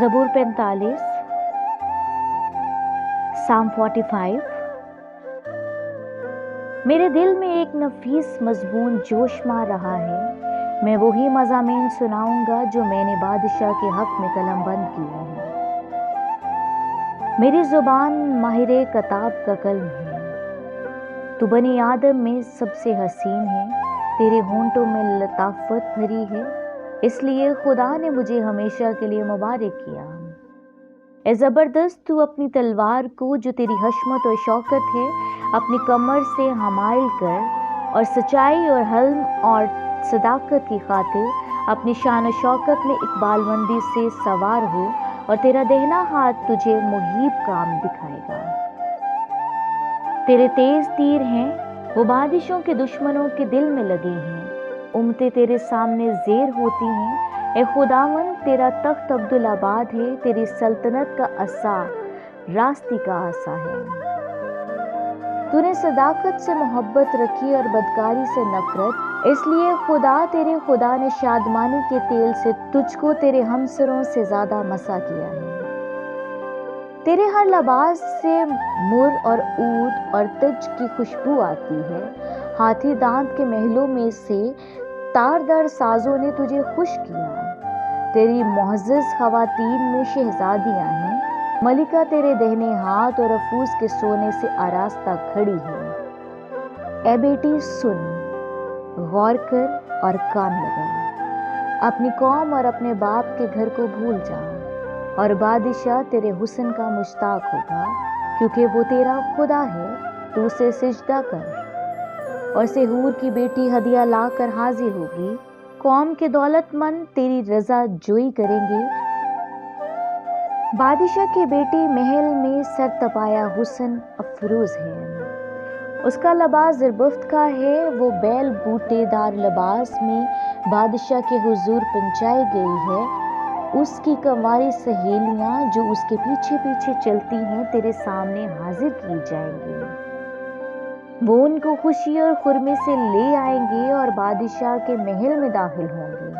ज़बूर 45, साम 45। मेरे दिल में एक नफीस मज़मून जोश मार रहा है। मैं वही मज़ामीन सुनाऊंगा जो मैंने बादशाह के हक में कलम बंद किए हैं। मेरी ज़ुबान माहिर कताब का कलम है। तू बनी आदम में सबसे हसीन है, तेरे होंठों में लताफत भरी है, इसलिए खुदा ने मुझे हमेशा के लिए मुबारक किया। ए ज़बरदस्त, तू अपनी तलवार को जो तेरी हशमत और शौकत है अपनी कमर से हमाइल कर, और सच्चाई और हल्म और सदाकत की खातिर अपनी शान और शौकत में इकबालमंदी से सवार हो, और तेरा दहना हाथ तुझे मुहीब काम दिखाएगा। तेरे तेज तीर हैं, वो बादिशों के दुश्मनों के दिल में लगे हैं, उम्मतें तेरे सामने ज़ेर होती हैं। ए खुदावन, तेरा तख्त अब्दुल आबाद है, तेरी सल्तनत का असा रास्ती का आसा है। तूने सदाकत से मोहब्बत रखी और बदकारी से नफरत, इसलिए तेरे खुदा ने शादमानी के तेल से तुझको तेरे हमसरों से ज़्यादा मसा किया है। तेरे हर लबास से मुर और ऊद और तज की खुशबू आती है। हाथी दांत के महलों में से तारदार साजों ने तुझे खुश किया। तेरी मुअज़्ज़ज़ ख़वातीन में शहज़ादियाँ हैं, मलिका तेरे दहने हाथ और अफूस के सोने से आरास्ता खड़ी है। ए बेटी सुन, गौर कर और कान लगा, अपनी कौम और अपने बाप के घर को भूल जा, और बादशाह तेरे हुस्न का मुश्ताक होगा, क्योंकि वो तेरा खुदा है। तू उसे सिजदा कर, और सेहूर की बेटी हदिया लाकर हाजिर होगी। कौम के दौलतमंद तेरी रजा जोई करेंगे। बादशाह की बेटी महल में सर तपाया हुस्न अफरोज है, उसका लबास ज़रबफ्त का है। वो बैल बूटेदार लिबास में बादशाह के हुजूर पहुंचाई गई है। उसकी कंवारी सहेलियां जो उसके पीछे पीछे चलती हैं तेरे सामने हाजिर की जाएंगी। वो उनको खुशी और खुरमी से ले आएंगे और बादशाह के महल में दाखिल होंगे।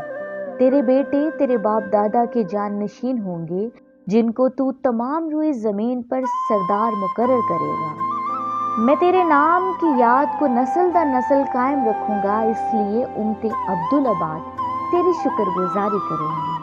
तेरे बेटे तेरे बाप दादा के जाननशीन होंगे, जिनको तू तमाम रुई जमीन पर सरदार मुकर्रर करेगा। मैं तेरे नाम की याद को नस्ल दर नस्ल कायम रखूंगा, इसलिए उम्मतें अब्दुल आबाद तेरी शुक्रगुजारी करेंगी।